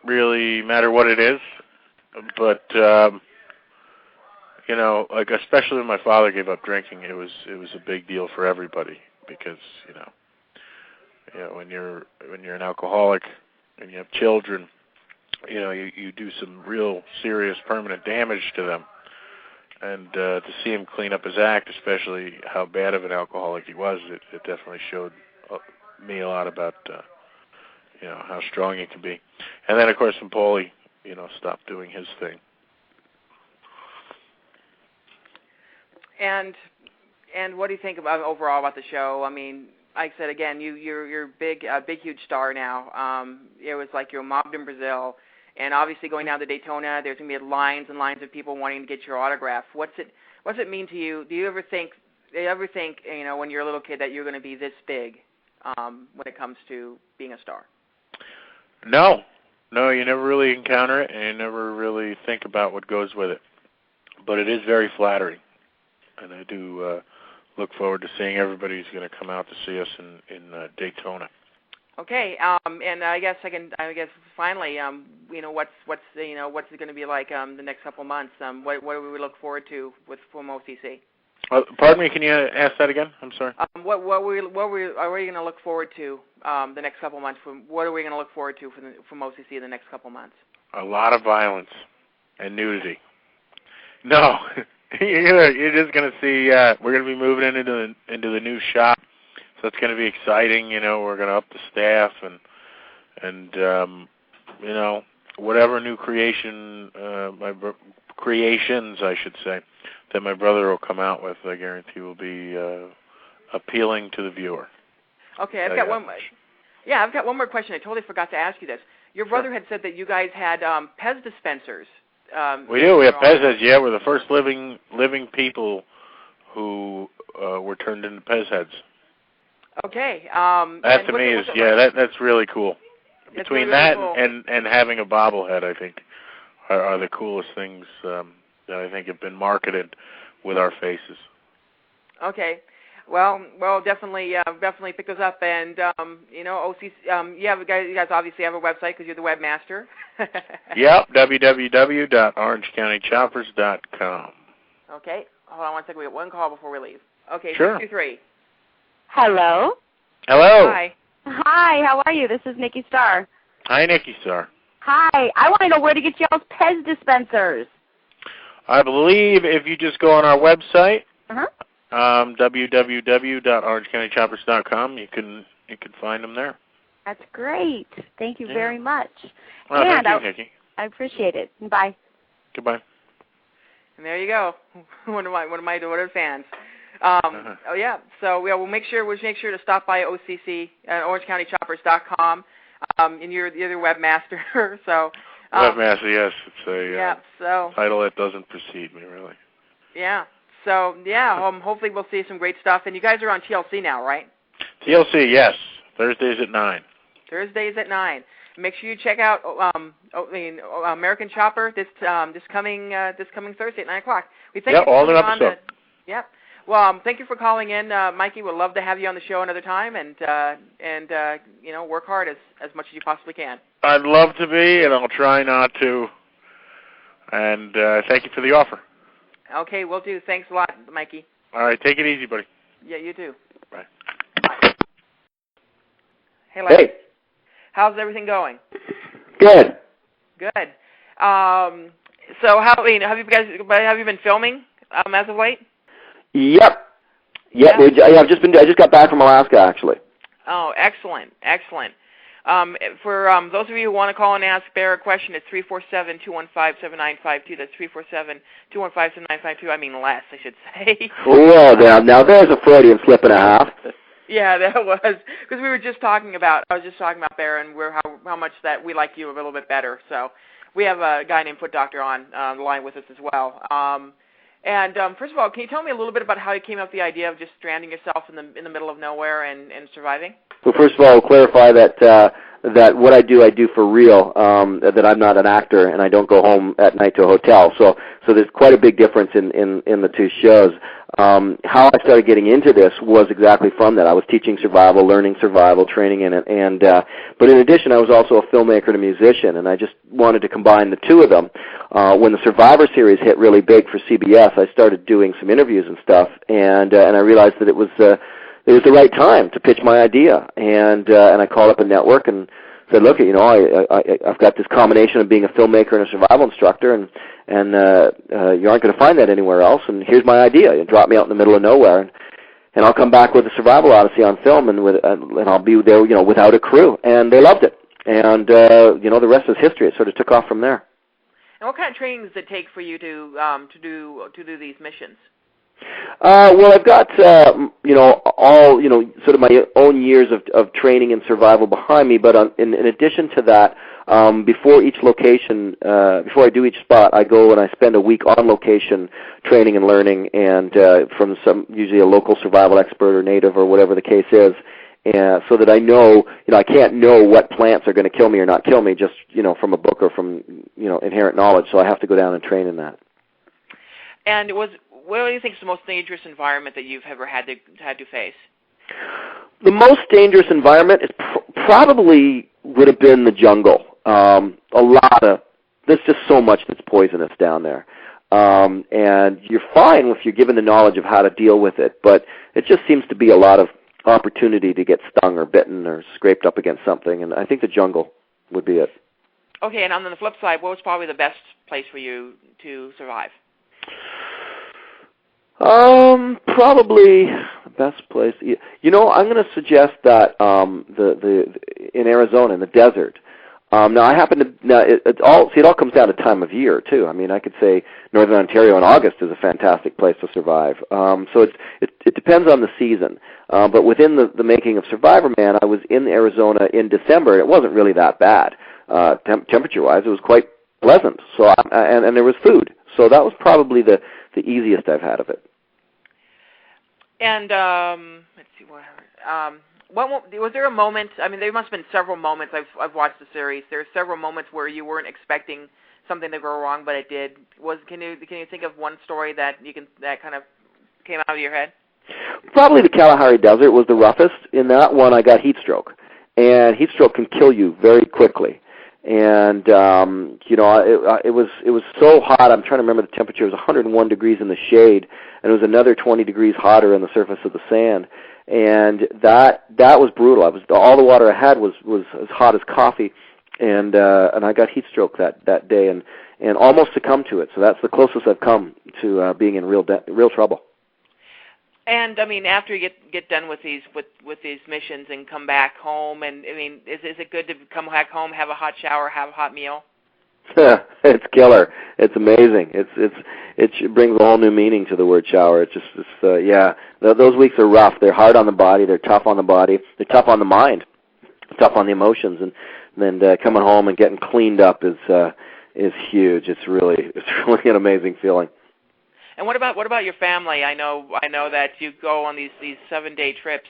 really matter what it is, but you know, like especially when my father gave up drinking, it was a big deal for everybody because you know when you're an alcoholic and you have children, you know you do some real serious permanent damage to them. And to see him clean up his act, especially how bad of an alcoholic he was, it definitely showed me a lot about, you know, how strong he can be. And then, of course, when Paulie, you know, stopped doing his thing. And what do you think about overall about the show? I mean, like I said again, you're a big, huge star now. It was like you're mobbed in Brazil. And obviously, going down to Daytona, there's going to be lines and lines of people wanting to get your autograph. What's it mean to you? Do you ever think, you know, when you're a little kid, that you're going to be this big when it comes to being a star? No, you never really encounter it, and you never really think about what goes with it. But it is very flattering, and I do look forward to seeing everybody who's going to come out to see us in Daytona. Okay, and I guess finally, you know, what's it going to be like the next couple of months? What do we look forward to from OCC? Pardon me, can you ask that again? I'm sorry. What are we going to look forward to the next couple of months? What are we going to look forward to from OCC in the next couple of months? A lot of violence and nudity. No, you're just going to see. We're going to be moving into the new shop. So it's going to be exciting, you know. We're going to up the staff and you know, whatever new creations, I should say, that my brother will come out with, I guarantee will be appealing to the viewer. Okay, I've got one more question. I totally forgot to ask you this. Your brother had said that you guys had Pez dispensers. We do. We have Pez heads. Yeah, we're the first living people who were turned into Pez heads. Okay. That to me is that's really cool. Between that cool. and having a bobblehead, I think are the coolest things that I think have been marketed with our faces. Okay. Well, definitely pick those up, and you know, OCC. You guys obviously have a website because you're the webmaster. Yep, www.orangecountychoppers.com. Okay. Hold on one second. We got one call before we leave. Okay. Sure. 623. Hello. Hello. Hi. Hi, how are you? This is Nikki Starr. Hi, Nikki Starr. Hi. I want to know where to get y'all's Pez dispensers. I believe if you just go on our website, www.orangecountychoppers.com, you can find them there. That's great. Thank you very much. Well, thank you, Nikki. I appreciate it. Bye. Goodbye. And there you go. one of my daughter's fans. Oh yeah. So we'll make sure to stop by OCC at OrangeCountyChoppers.com. And you're the webmaster. So webmaster, yes. It's a so title that doesn't precede me, really. Yeah. So hopefully we'll see some great stuff. And you guys are on TLC now, right? TLC, yes. Thursdays at 9. Thursdays at 9. Make sure you check out American Chopper this coming Thursday at 9 o'clock. We thank you for all new coming episode. Yep. Well, thank you for calling in, Mikey. We'd love to have you on the show another time, and you know, work hard as much as you possibly can. I'd love to be, and I'll try not to. And thank you for the offer. Okay, will do. Thanks a lot, Mikey. All right, take it easy, buddy. Yeah, you too. Bye. Hey, Larry. Hey. How's everything going? Good. Good. So have you been filming as of late? Yep. I just got back from Alaska, actually. Oh, excellent. For those of you who want to call and ask Bear a question, it's 347-215-7952. That's 347-215-7952. I mean less, I should say. Well, now there's a Freudian slip and a half. Yeah, that was because I was just talking about Bear and how much that we like you a little bit better. So we have a guy named Foot Doctor on the line with us as well. And first of all, can you tell me a little bit about how you came up with the idea of just stranding yourself in the middle of nowhere and surviving? Well, first of all, I'll clarify that that what I do for real, that I'm not an actor and I don't go home at night to a hotel. So there's quite a big difference in the two shows. How I started getting into this was exactly from that. I was teaching survival, learning survival, training in it, and but in addition, I was also a filmmaker and a musician, and I just wanted to combine the two of them. When the Survivor series hit really big for CBS, I started doing some interviews and stuff, and I realized that it was the right time to pitch my idea, and I called up a network and said, look, I've got this combination of being a filmmaker and a survival instructor, and you aren't going to find that anywhere else, and here's my idea. You drop me out in the middle of nowhere, and I'll come back with a survival odyssey on film, and I'll be there, without a crew, and they loved it, and the rest is history. It sort of took off from there. And what kind of training does it take for you to do these missions? Well, I've got all sort of my own years of training and survival behind me. But in addition to that, before each location, before I do each spot, I go and I spend a week on location training and learning, and from usually a local survival expert or native or whatever the case is, so that I know, I can't know what plants are going to kill me or not kill me just from a book or from inherent knowledge. So I have to go down and train in that. And what do you think is the most dangerous environment that you've ever had to face? The most dangerous environment is probably would have been the jungle. There's just so much that's poisonous down there. And you're fine if you're given the knowledge of how to deal with it, but it just seems to be a lot of opportunity to get stung or bitten or scraped up against something, and I think the jungle would be it. Okay, and on the flip side, what was probably the best place for you to survive? Probably the best place. I'm going to suggest that in Arizona, in the desert. Now I happen to it all comes down to time of year too. I mean, I could say Northern Ontario in August is a fantastic place to survive. So it depends on the season. But within the making of Survivorman, I was in Arizona in December. It wasn't really that bad. Temperature-wise, it was quite pleasant. So and there was food. So that was probably the easiest I've had of it. And let's see was there a moment? I mean, there must have been several moments. I've watched the series. There are several moments where you weren't expecting something to go wrong, but it did. Can you think of one story that kind of came out of your head? Probably the Kalahari Desert was the roughest. In that one, I got heat stroke, and heat stroke can kill you very quickly. And it was so hot. I'm trying to remember the temperature. It was 101 degrees in the shade, and it was another 20 degrees hotter on the surface of the sand. And that was brutal. All the water I had was as hot as coffee, and I got heat stroke that day and almost succumbed to it. So that's the closest I've come to being in real trouble. And I mean, after you get done with these missions and come back home, and I mean, is it good to come back home, have a hot shower, have a hot meal? It's killer. It's amazing. It brings a whole new meaning to the word shower. Those weeks are rough. They're hard on the body. They're tough on the body. They're tough on the mind. Tough on the emotions. And then coming home and getting cleaned up is huge. It's really an amazing feeling. And what about your family? I know that you go on these 7-day trips,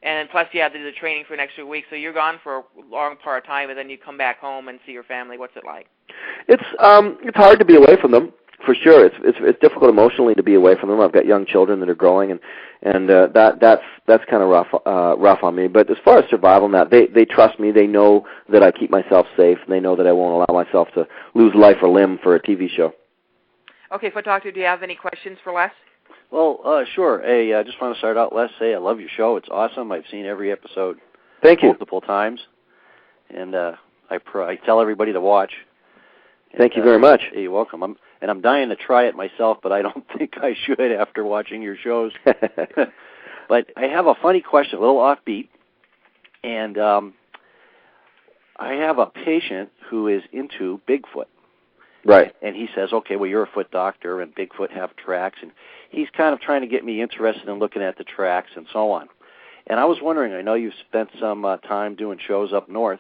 and plus you have to do the training for an extra week, so you're gone for a long part of time, and then you come back home and see your family. What's it like? It's hard to be away from them, for sure. It's difficult emotionally to be away from them. I've got young children that are growing, and that's kind of rough on me. But as far as survival, now they trust me. They know that I keep myself safe, and they know that I won't allow myself to lose life or limb for a TV show. Okay, Foot Doctor, do you have any questions for Les? Well, sure. Hey, I just want to start out, Les, say I love your show. It's awesome. I've seen every episode. Thank you. Multiple times. And I tell everybody to watch. Thank you very much. You're welcome. I'm dying to try it myself, but I don't think I should after watching your shows. But I have a funny question, a little offbeat. And I have a patient who is into Bigfoot. Right. And he says, okay, well, you're a foot doctor, and Bigfoot have tracks. And he's kind of trying to get me interested in looking at the tracks and so on. And I was wondering, I know you've spent some time doing shows up north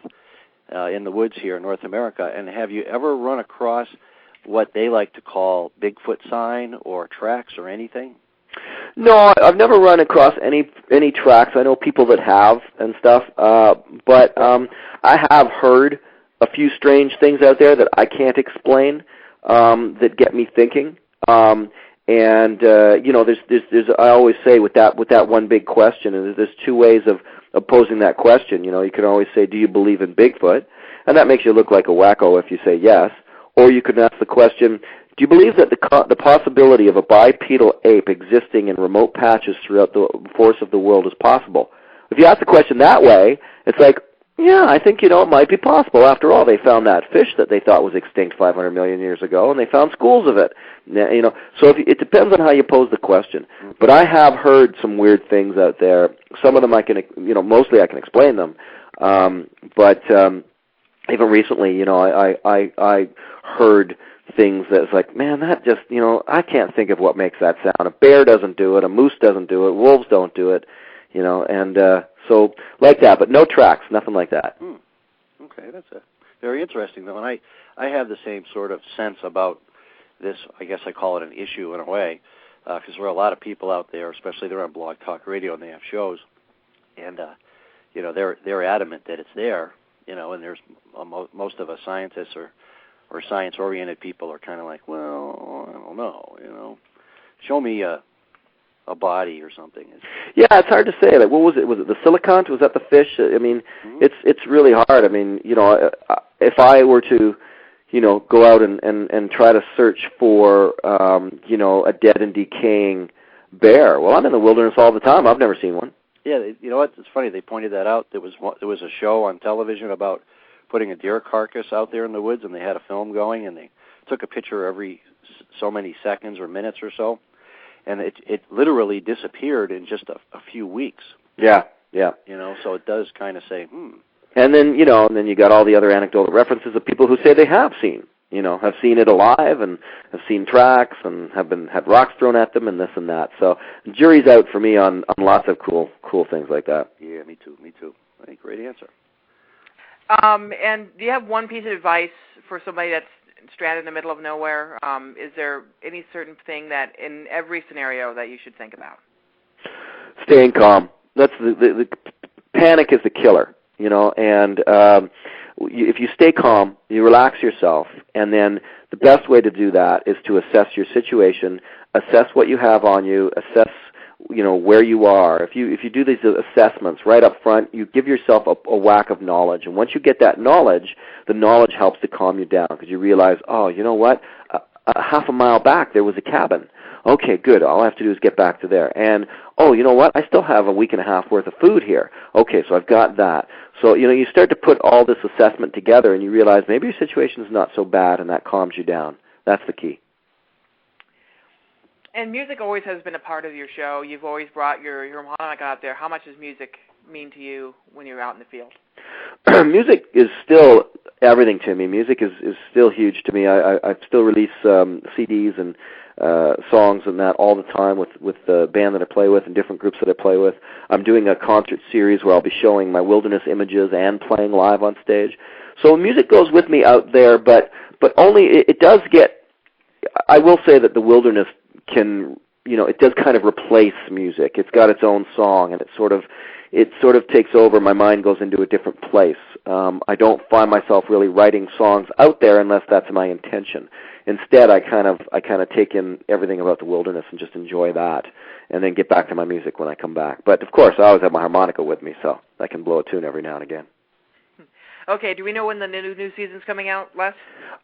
in the woods here in North America, and have you ever run across what they like to call Bigfoot sign or tracks or anything? No, I've never run across any tracks. I know people that have and stuff, but I have heard a few strange things out there that I can't explain that get me thinking. And there's I always say with that one big question, and there's two ways of posing that question. You can always say, do you believe in Bigfoot? And that makes you look like a wacko if you say yes. Or you could ask the question, do you believe that the possibility of a bipedal ape existing in remote patches throughout the forests of the world is possible? If you ask the question that way, it's like, yeah, I think, it might be possible. After all, they found that fish that they thought was extinct 500 million years ago, and they found schools of it. So it depends on how you pose the question. But I have heard some weird things out there. Some of them I can, mostly I can explain them. But even recently, I heard things that's like, man, that just, I can't think of what makes that sound. A bear doesn't do it. A moose doesn't do it. Wolves don't do it. And so like that, but no tracks, nothing like that. Okay, that's very interesting, though. And I have the same sort of sense about this. I guess I call it an issue in a way, because there are a lot of people out there, especially they're on Blog Talk Radio and they have shows, and they're adamant that it's there. And there's most of us scientists or science-oriented people are kind of like, well, I don't know, show me a body or something. Yeah, it's hard to say. Like, what was it? Was it the silicon? Was that the fish? I mean, it's really hard. I mean, if I were to, go out and try to search for, a dead and decaying bear, well, I'm in the wilderness all the time. I've never seen one. Yeah, you know what? It's funny. They pointed that out. There was a show on television about putting a deer carcass out there in the woods, and they had a film going, and they took a picture every so many seconds or minutes or so, and it literally disappeared in just a few weeks. Yeah. So it does kind of say, And then, and then you got all the other anecdotal references of people who say they have seen it alive and have seen tracks and had rocks thrown at them and this and that. So the jury's out for me on lots of cool things like that. Yeah, me too. I think great answer. And do you have one piece of advice for somebody that's stranded in the middle of nowhere? Is there any certain thing that in every scenario that you should think about? Staying calm. That's the panic is the killer, and if you stay calm, you relax yourself, and then the best way to do that is to assess your situation, assess what you have on you, assess where you are. If you do these assessments right up front, you give yourself a whack of knowledge, and once you get that knowledge, the knowledge helps to calm you down because you realize, oh, you know what? Half a mile back there was a cabin. Okay, good. All I have to do is get back to there. And, oh, you know what? I still have a week and a half worth of food here. Okay, so I've got that. So, you start to put all this assessment together and you realize maybe your situation is not so bad, and that calms you down. That's the key. And music always has been a part of your show. You've always brought your harmonica out there. How much does music mean to you when you're out in the field? Music is still everything to me. Music is still huge to me. I still release CDs and songs and that all the time with the band that I play with and different groups that I play with. I'm doing a concert series where I'll be showing my wilderness images and playing live on stage. So music goes with me out there, but only it does get. I will say that the wilderness can, it does kind of replace music. It's got its own song, and it sort of takes over. My mind goes into a different place. I don't find myself really writing songs out there unless that's my intention. Instead, I kind of take in everything about the wilderness and just enjoy that, and then get back to my music when I come back. But of course, I always have my harmonica with me, so I can blow a tune every now and again. Okay, do we know when the new season's coming out, Les?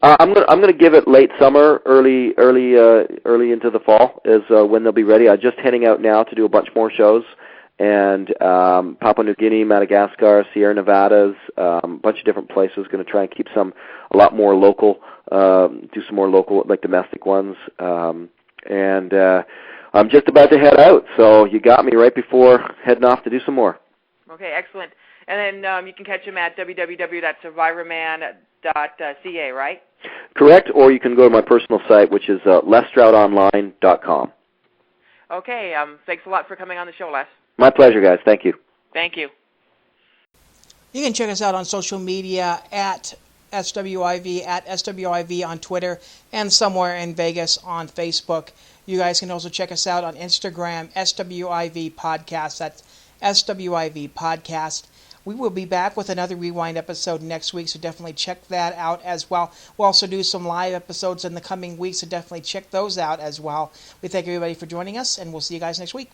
I'm gonna give it late summer, early into the fall is when they'll be ready. I'm just heading out now to do a bunch more shows, and Papua New Guinea, Madagascar, Sierra Nevadas, a bunch of different places. Going to try and keep a lot more local, do some more local, like domestic ones, and I'm just about to head out. So you got me right before heading off to do some more. Okay, excellent. And then you can catch him at www.survivorman.ca, right? Correct, or you can go to my personal site, which is lesstroudonline.com. Okay, thanks a lot for coming on the show, Les. My pleasure, guys. Thank you. Thank you. You can check us out on social media at SWIV, at SWIV on Twitter, and somewhere in Vegas on Facebook. You guys can also check us out on Instagram, SWIV Podcast. That's SWIV Podcast. We will be back with another Rewind episode next week, so definitely check that out as well. We'll also do some live episodes in the coming weeks, so definitely check those out as well. We thank everybody for joining us, and we'll see you guys next week.